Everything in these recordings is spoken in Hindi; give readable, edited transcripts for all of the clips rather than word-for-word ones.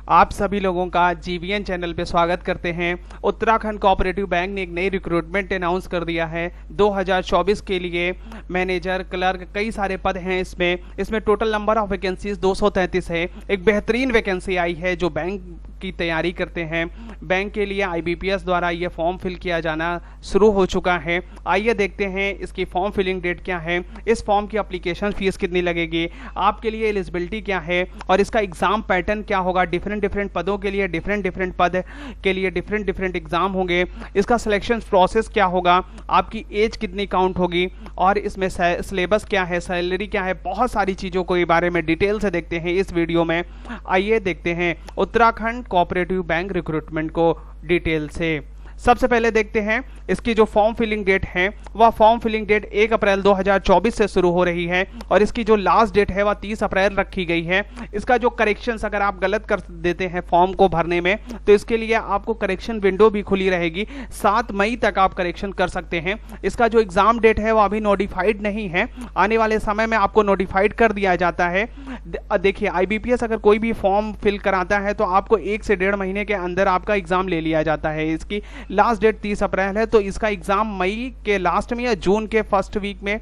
आप सभी लोगों का जीवीएन चैनल पे स्वागत करते हैं। उत्तराखंड कोऑपरेटिव बैंक ने एक नई रिक्रूटमेंट अनाउंस कर दिया है 2024 के लिए। मैनेजर, क्लर्क, कई सारे पद हैं इसमें टोटल नंबर ऑफ वैकेंसीज 233 है। एक बेहतरीन वैकेंसी आई है जो बैंक की तैयारी करते हैं। बैंक के लिए आईबीपीएस द्वारा ये फॉर्म फिल किया जाना शुरू हो चुका है। आइए देखते हैं इसकी फॉर्म फिलिंग डेट क्या है, इस फॉर्म की एप्लीकेशन फीस कितनी लगेगी, आपके लिए एलिजिबिलिटी क्या है और इसका एग्जाम पैटर्न क्या होगा। डिफरेंट पदों के लिए डिफरेंट पद के लिए डिफरेंट एग्जाम होंगे। इसका सिलेक्शन प्रोसेस क्या होगा, आपकी एज कितनी काउंट होगी और इसमें सिलेबस क्या है, सैलरी क्या है, बहुत सारी चीज़ों को के बारे में डिटेल से देखते हैं इस वीडियो में। आइए देखते हैं उत्तराखंड कोऑपरेटिव बैंक रिक्रूटमेंट को डिटेल से। सबसे पहले देखते हैं इसकी जो फॉर्म फिलिंग डेट है वह फॉर्म फिलिंग डेट 1 अप्रैल 2024 से शुरू हो रही है और इसकी जो लास्ट डेट है वह 30 अप्रैल रखी गई है। इसका जो करेक्शंस अगर आप गलत कर देते हैं फॉर्म को भरने में तो इसके लिए आपको करेक्शन विंडो भी खुली रहेगी। 7 मई तक आप करेक्शन कर सकते हैं। इसका जो एग्जाम डेट है वह अभी नोटिफाइड नहीं है, आने वाले समय में आपको नोटिफाइड कर दिया जाता है। देखिए आईबीपीएस अगर कोई भी फॉर्म फिल कराता है तो आपको 1 से 1.5 महीने के अंदर आपका एग्जाम ले लिया जाता है। इसकी लास्ट डेट 30 अप्रैल है तो इसका एग्जाम मई के लास्ट में या जून के फर्स्ट वीक में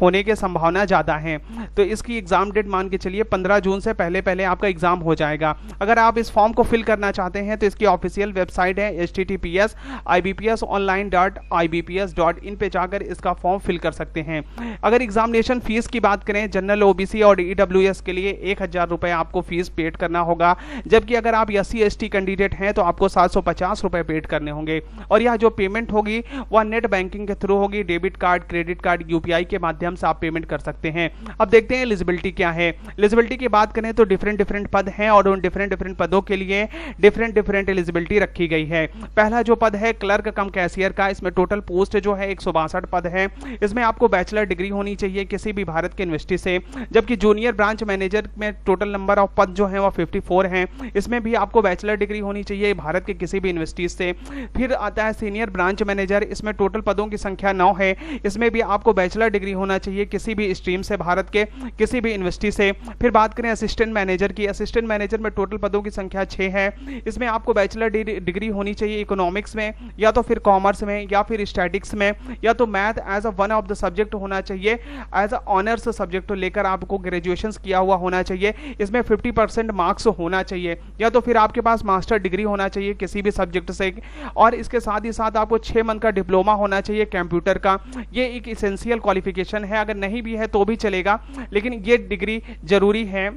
होने की संभावना ज्यादा है। तो इसकी एग्जाम डेट मान के चलिए 15 जून से पहले आपका एग्जाम हो जाएगा। अगर आप इस फॉर्म को फिल करना चाहते हैं तो इसकी ऑफिशियल वेबसाइट है https://ibpsonline.ibps.in पे जाकर इसका फॉर्म फिल कर सकते हैं। अगर एग्जामिनेशन फीस की बात करें जनरल, ओबीसी और ईडब्ल्यूएस के लिए 1000 रुपए आपको फीस पेड करना होगा, जबकि अगर आप SC/ST कैंडिडेट हैं तो आपको 750 रुपए पेड करने होंगे। और यह जो पेमेंट होगी वह नेट बैंकिंग के थ्रू होगी। Debit card, credit card, UPI के माध्यम से आप पेमेंट कर सकते हैं। अब देखते हैं एलिजिबिलिटी क्या है। एलिजिबिलिटी की बात करें तो डिफरेंट पद हैं और उन डिफरेंट पदों के लिए डिफरेंट एलिजिबिलिटी रखी गई है। पहला जो पद है क्लर्क कम कैशियर का, इसमें टोटल पोस्ट जो है 162 पद है। इसमें आपको बैचलर डिग्री होनी चाहिए किसी भी भारत के यूनिवर्सिटी से, जबकि जूनियर ब्रांच मैनेजर में टोटल नंबर ऑफ पद जो है वह 54 हैं। इसमें भी आपको बैचलर डिग्री होनी चाहिए भारत के किसी भी यूनिवर्सिटी से। फिर आता है सीनियर ब्रांच मैनेजर, इसमें टोटल पदों की संख्या 9 है। इसमें भी आपको बैचलर डिग्री होना चाहिए किसी भी स्ट्रीम से, भारत के किसी भी यूनिवर्सिटी से। फिर बात करें असिस्टेंट मैनेजर की, असिस्टेंट मैनेजर में टोटल पदों की संख्या 6 है। इसमें आपको बैचलर डिग्री होनी चाहिए इकोनॉमिक्स में या तो फिर कॉमर्स में या फिर स्टैटिक्स में, या तो math as a one of the subject होना चाहिए, एज अ ऑनर्स सब्जेक्ट लेकर आपको ग्रेजुएशन किया हुआ होना चाहिए। इसमें 50% मार्क्स होना चाहिए, या तो फिर आपके पास मास्टर डिग्री होना चाहिए किसी भी सब्जेक्ट से, और इसके साथ ही साथ आपको 6 मंथ का डिप्लोमा होना चाहिए कंप्यूटर का। ये एक इसेंशियल क्वालिफिकेशन है, अगर नहीं भी है तो भी चलेगा, लेकिन ये डिग्री जरूरी है,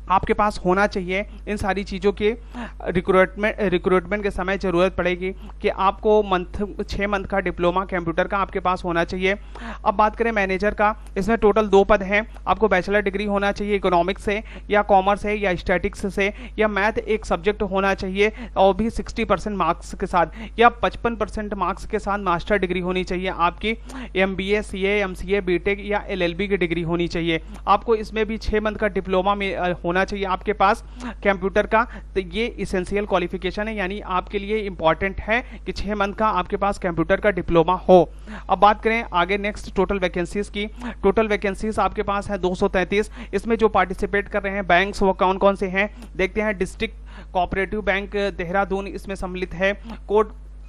आपके पास होना चाहिए। इन सारी चीज़ों के रिक्रूटमेंट के समय ज़रूरत पड़ेगी कि आपको 6 मंथ का डिप्लोमा कंप्यूटर का आपके पास होना चाहिए। अब बात करें मैनेजर का, इसमें टोटल 2 पद हैं। आपको बैचलर डिग्री होना चाहिए इकोनॉमिक्स से या कॉमर्स से या स्टैटिक्स से, या मैथ एक सब्जेक्ट होना चाहिए और भी 60% मार्क्स के साथ, या 55% मार्क्स के साथ मास्टर डिग्री होनी चाहिए आपकी। MBA, CA, MCA, BTech या LLB की डिग्री होनी चाहिए। आपको इसमें भी 6 मंथ का डिप्लोमा में होना चाहिए आपके पास कंप्यूटर का। तो ये इसेंशियल क्वालिफिकेशन है, यानी आपके लिए इंपॉर्टेंट है कि 6 मंथ का आपके पास कंप्यूटर का डिप्लोमा हो। अब बात करें आगे नेक्स्ट टोटल वैकेंसीज की। टोटल वैकेंसीज आपके पास है 233। इसमें जो पार्टिसिपेट कर रहे हैं बैंक्स वो कौन कौन से हैं देखते हैं। डिस्ट्रिक्ट कोऑपरेटिव बैंक देहरादून इसमें सम्मिलित है।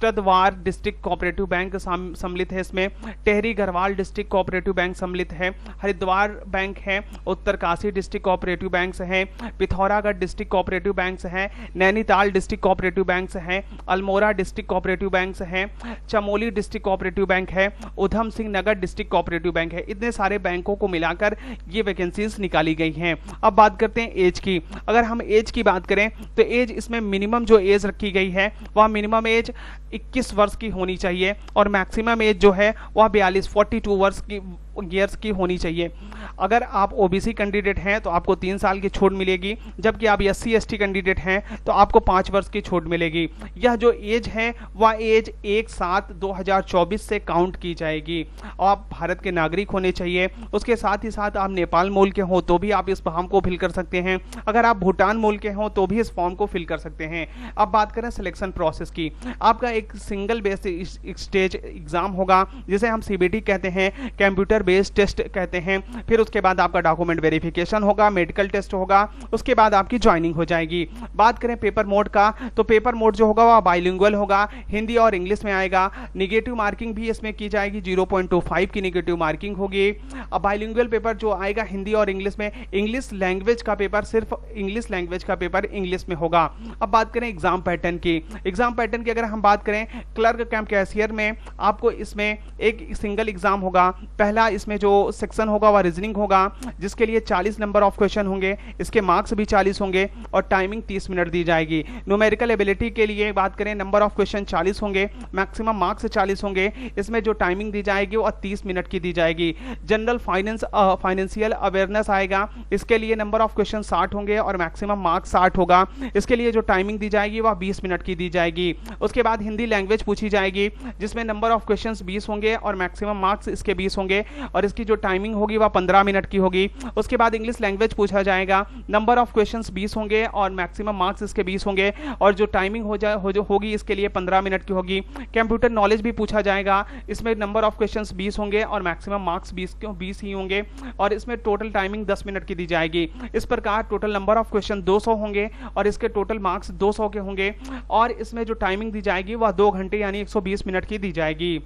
कोटद्वार डिस्ट्रिक्ट कोऑपरेटिव बैंक सम्मिलित है इसमें। Tehri Garhwal district cooperative bank सम्मिलित है। हरिद्वार बैंक है। उत्तरकाशी डिस्ट्रिक्ट कोऑपरेटिव बैंक है। पिथौरागढ़ डिस्ट्रिक्ट कोऑपरेटिव बैंक है। नैनीताल डिस्ट्रिक्ट कोऑपरेटिव बैंक है। अल्मोड़ा डिस्ट्रिक्ट कोऑपरेटिव बैंक है। चमोली डिस्ट्रिक्ट कोऑपरेटिव बैंक है। Udham Singh Nagar district cooperative bank है। इतने सारे बैंकों को मिलाकर ये वैकेंसीज निकाली गई हैं। अब बात करते हैं एज की। अगर हम एज की बात करें तो एज इसमें मिनिमम जो एज रखी गई है वह मिनिमम एज 21 वर्ष की होनी चाहिए और मैक्सिमम एज जो है वह 42 वर्ष की ईयर्स की होनी चाहिए। अगर आप ओबीसी कैंडिडेट हैं तो आपको 3 साल की छूट मिलेगी, जबकि आप SC/ST कैंडिडेट हैं तो आपको 5 वर्ष की छूट मिलेगी। यह जो एज है वह एज 1/7/2024 से काउंट की जाएगी। आप भारत के नागरिक होने चाहिए। उसके साथ ही साथ आप नेपाल मूल के हो तो भी आप इस फॉर्म को फिल कर सकते हैं। अगर आप भूटान मूल के हो तो भी इस फॉर्म को फिल कर सकते हैं। अब बात करें सिलेक्शन प्रोसेस की। आपका एक सिंगल बेस स्टेज एग्जाम होगा जिसे हम CBT कहते हैं, कंप्यूटर बेस्ड टेस्ट कहते हैं। फिर उसके बाद आपका डॉक्यूमेंट वेरिफिकेशन होगा, मेडिकल टेस्ट होगा, उसके बाद आपकी ज्वाइनिंग हो जाएगी। बात करें पेपर मोड का, तो पेपर मोड जो होगा वह बाइलिंगुअल होगा, हिंदी और इंग्लिश में आएगा। निगेटिव मार्किंग भी इसमें की जाएगी, 0.25 की निगेटिव मार्किंग होगी। अब बाइलिंगुअल पेपर जो आएगा हिंदी और इंग्लिश में, इंग्लिश लैंग्वेज का पेपर सिर्फ इंग्लिश लैंग्वेज का पेपर इंग्लिश में होगा। अब बात करें एग्जाम पैटर्न की, एग्जाम पैटर्न की अगर हम बात करें क्लर्क कम कैशियर में आपको इसमें एक सिंगल एग्जाम होगा। पहला इसमें जो सेक्शन होगा वह रीजनिंग होगा, जिसके लिए 40 नंबर ऑफ क्वेश्चन होंगे, इसके मार्क्स भी 40 होंगे और टाइमिंग 30 मिनट दी जाएगी। न्यूमेरिकल एबिलिटी के लिए बात करें, नंबर ऑफ क्वेश्चन 40 होंगे, मैक्सिमम मार्क्स 40 होंगे, इसमें जो टाइमिंग दी जाएगी वो 30 मिनट की दी जाएगी। जनरल फाइनेंशियल अवेयरनेस आएगा, इसके लिए नंबर ऑफ क्वेश्चन 60 होंगे और मैक्सिमम मार्क्स 60 होगा, इसके लिए जो टाइमिंग दी जाएगी वह 20 मिनट की दी जाएगी। उसके बाद हिंदी लैंग्वेज पूछी जाएगी, जिसमें नंबर ऑफ क्वेश्चंस 20 होंगे और मैक्सिमम मार्क्स इसके 20 होंगे और इसकी जो टाइमिंग होगी वह 15 मिनट की होगी। उसके बाद इंग्लिश लैंग्वेज पूछा जाएगा, नंबर ऑफ क्वेश्चंस 20 होंगे और मैक्सिमम मार्क्स इसके 20 होंगे और जो टाइमिंग होगी इसके लिए 15 मिनट की होगी। कंप्यूटर नॉलेज भी पूछा जाएगा, इसमें नंबर ऑफ क्वेश्चंस 20 होंगे और मैक्सिमम मार्क्स 20 ही होंगे और इसमें टोटल टाइमिंग 10 मिनट की दी जाएगी। इस प्रकार टोटल नंबर ऑफ क्वेश्चन 200 होंगे और इसके टोटल मार्क्स 200 के होंगे और इसमें जो टाइमिंग दी जाएगी वह 2 घंटे यानी 120 मिनट की दी जाएगी।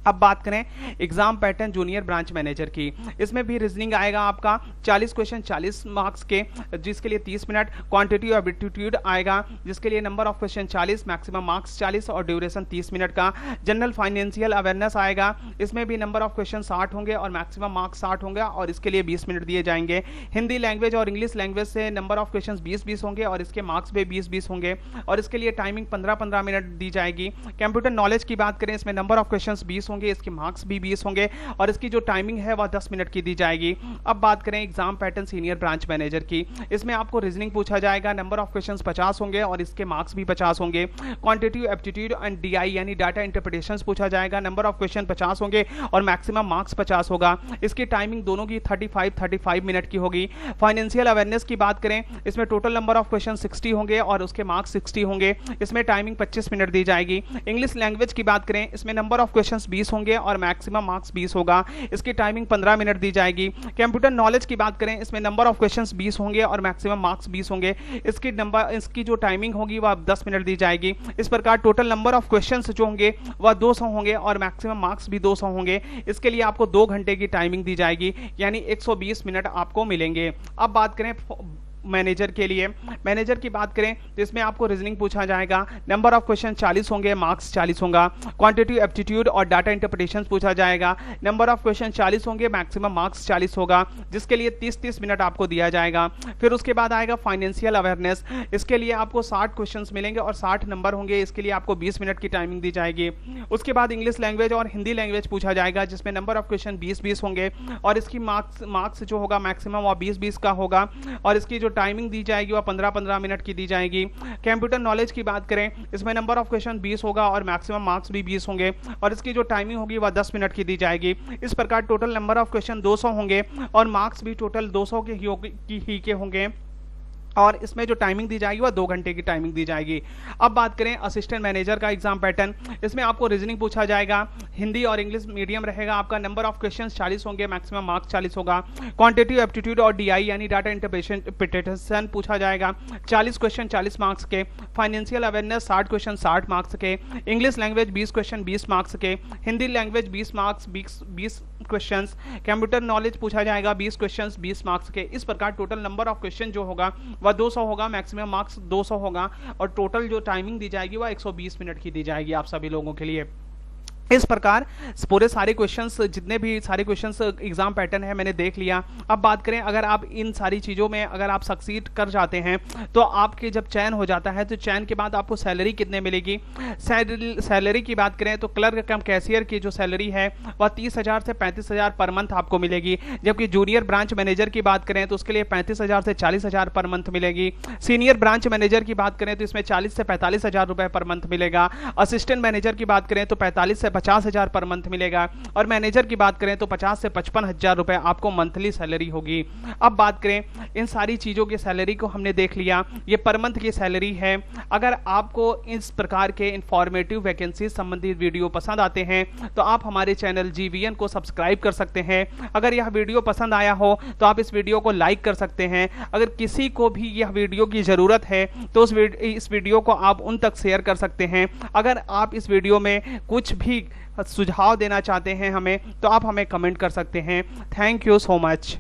अब बात करें exam pattern junior branch manager की, इसमें भी रीजनिंग आएगा आपका 40 क्वेश्चन 40 मार्क्स के, जिसके लिए 30 मिनट। क्वांटिटी और एप्टीट्यूड आएगा, जिसके लिए number of question 40, maximum marks 40 और ड्यूरेशन 30 मिनट का। जनरल फाइनेंशियल अवेयरनेस आएगा, इसमें भी नंबर ऑफ क्वेश्चन 60 होंगे और मैक्सिमम मार्क्स 60 होंगे और इसके लिए 20 मिनट दिए जाएंगे। हिंदी लैंग्वेज और इंग्लिश लैंग्वेज से नंबर ऑफ क्वेश्चन 20-20 होंगे और इसके मार्क्स भी 20-20 होंगे और इसके लिए टाइमिंग 15-15 मिनट दी जाएगी। कंप्यूटर नॉलेज की बात करें, इसमें नंबर ऑफ क्वेश्चन 20 होंगे, इसके मार्क्स भी 20 होंगे और इसकी जो टाइमिंग है वह 10 मिनट की दी जाएगी। अब बात करें exam pattern senior branch manager की, इसमें आपको रीजनिंग पूछा जाएगा, नंबर ऑफ क्वेश्चंस 50 होंगे और इसके मार्क्स भी 50 होंगे। क्वांटिटी एप्टीट्यूड एंड डीआई यानी डाटा इंटरप्रिटेशंस पूछा जाएगा, नंबर ऑफ क्वेश्चन 50 होंगे और मैक्सिमम मार्क्स 50 होगा, इसकी टाइमिंग दोनों की 35 मिनट की होगी। फाइनेंशियल अवेयरनेस की बात करें, इसमें टोटल नंबर ऑफ क्वेश्चन 60 होंगे और उसके मार्क्स 60 होंगे, इसमें टाइमिंग 25 मिनट दी जाएगी। इंग्लिश लैंग्वेज की बात करें, इसमें नंबर ऑफ क्वेश्चन 20 होंगे और मैक्सिमम मार्क्स 20 होगा, इसकी टाइमिंग 15 मिनट दी जाएगी। कंप्यूटर नॉलेज की बात करें, इसमें नंबर ऑफ क्वेश्चंस 20 होंगे और मैक्सिमम मार्क्स 20 होंगे, इसकी जो टाइमिंग होगी वह 10 मिनट दी जाएगी। इस प्रकार टोटल नंबर ऑफ क्वेश्चंस जो होंगे वह 200 होंगे और मैक्सिमम मार्क्स भी 200 होंगे, इसके लिए आपको 2 घंटे की टाइमिंग दी जाएगी यानी 120 मिनट आपको मिलेंगे। अब बात करें मैनेजर के लिए, मैनेजर की बात करें तो इसमें आपको रीजनिंग पूछा जाएगा, नंबर ऑफ क्वेश्चन 40 होंगे, मार्क्स 40 होगा। क्वांटिटी एप्टीट्यूड और डाटा इंटरप्रिटेशन पूछा जाएगा, नंबर ऑफ क्वेश्चन 40 होंगे, मैक्सिमम मार्क्स 40 होगा, जिसके लिए 30-30 मिनट आपको दिया जाएगा। फिर उसके बाद आएगा फाइनेंशियल अवेयरनेस, इसके लिए आपको 60 क्वेश्चन मिलेंगे और 60 नंबर होंगे, इसके लिए आपको 20 मिनट की टाइमिंग दी जाएगी। उसके बाद इंग्लिश लैंग्वेज और हिंदी लैंग्वेज पूछा जाएगा, जिसमें नंबर ऑफ क्वेश्चन 20-20 होंगे और इसकी मार्क्स जो होगा मैक्सिमम वह 20-20 का होगा और इसकी जो टाइमिंग दी जाएगी वह 15-15 मिनट की दी जाएगी। कंप्यूटर नॉलेज की बात करें, इसमें नंबर ऑफ क्वेश्चन 20 होगा और मैक्सिमम मार्क्स भी 20 होंगे और इसकी जो टाइमिंग होगी वह 10 मिनट की दी जाएगी। इस प्रकार टोटल नंबर ऑफ क्वेश्चन 200 होंगे और मार्क्स भी टोटल 200 के होंगे और इसमें जो टाइमिंग दी जाएगी वह 2 घंटे की टाइमिंग दी जाएगी। अब बात करें असिस्टेंट मैनेजर का एग्जाम पैटर्न, इसमें आपको रीजनिंग पूछा जाएगा, हिंदी और इंग्लिश मीडियम रहेगा आपका, नंबर ऑफ क्वेश्चंस 40 होंगे, मैक्सिमम मार्क्स 40 होगा। क्वांटिटी एप्टीट्यूड और डीआई यानी डाटा इंटरप्रिटेशन पूछा जाएगा, 40 क्वेश्चन 40 मार्क्स के। फाइनेंशियल अवेयरनेस 60 क्वेश्चन 60 मार्क्स के। इंग्लिश लैंग्वेज 20 क्वेश्चन 20 मार्क्स के। Hindi language 20 marks 20 question. Computer knowledge पूछा जाएगा 20 क्वेश्चन 20 मार्क्स के। इस प्रकार टोटल नंबर ऑफ क्वेश्चन जो होगा वह 200 होगा, मैक्सिमम मार्क्स 200 होगा और टोटल जो टाइमिंग दी जाएगी वह 120 मिनट की दी जाएगी आप सभी लोगों के लिए। इस प्रकार पूरे सारे क्वेश्चंस, जितने भी सारे क्वेश्चंस एग्जाम पैटर्न है मैंने देख लिया। अब बात करें, अगर आप इन सारी चीज़ों में अगर आप सक्सीड कर जाते हैं तो आपके जब चयन हो जाता है तो चयन के बाद आपको सैलरी कितने मिलेगी। सैलरी की बात करें तो क्लर्क कम कैशियर की जो सैलरी है वह 30,000 से 35,000 पर मंथ आपको मिलेगी, जबकि जूनियर ब्रांच मैनेजर की बात करें तो उसके लिए 35,000 से 40,000 पर मंथ मिलेगी। सीनियर ब्रांच मैनेजर की बात करें तो इसमें 40 से 45,000 रुपए पर मंथ मिलेगा। असिस्टेंट मैनेजर की बात करें तो 45 से 50,000 पर मंथ मिलेगा। और मैनेजर की बात करें तो 50 से 55,000 रुपए आपको मंथली सैलरी होगी। अब बात करें इन सारी चीज़ों की सैलरी को हमने देख लिया, ये पर मंथ की सैलरी है। अगर आपको इस प्रकार के इंफॉर्मेटिव वैकेंसी संबंधित वीडियो पसंद आते हैं तो आप हमारे चैनल GVN को सब्सक्राइब कर सकते हैं। अगर यह वीडियो पसंद आया हो तो आप इस वीडियो को लाइक कर सकते हैं। अगर किसी को भी यह वीडियो की ज़रूरत है तो इस वीडियो को आप उन तक शेयर कर सकते हैं। अगर आप इस वीडियो में कुछ भी सुझाव देना चाहते हैं हमें, तो आप हमें कमेंट कर सकते हैं। Thank you so much.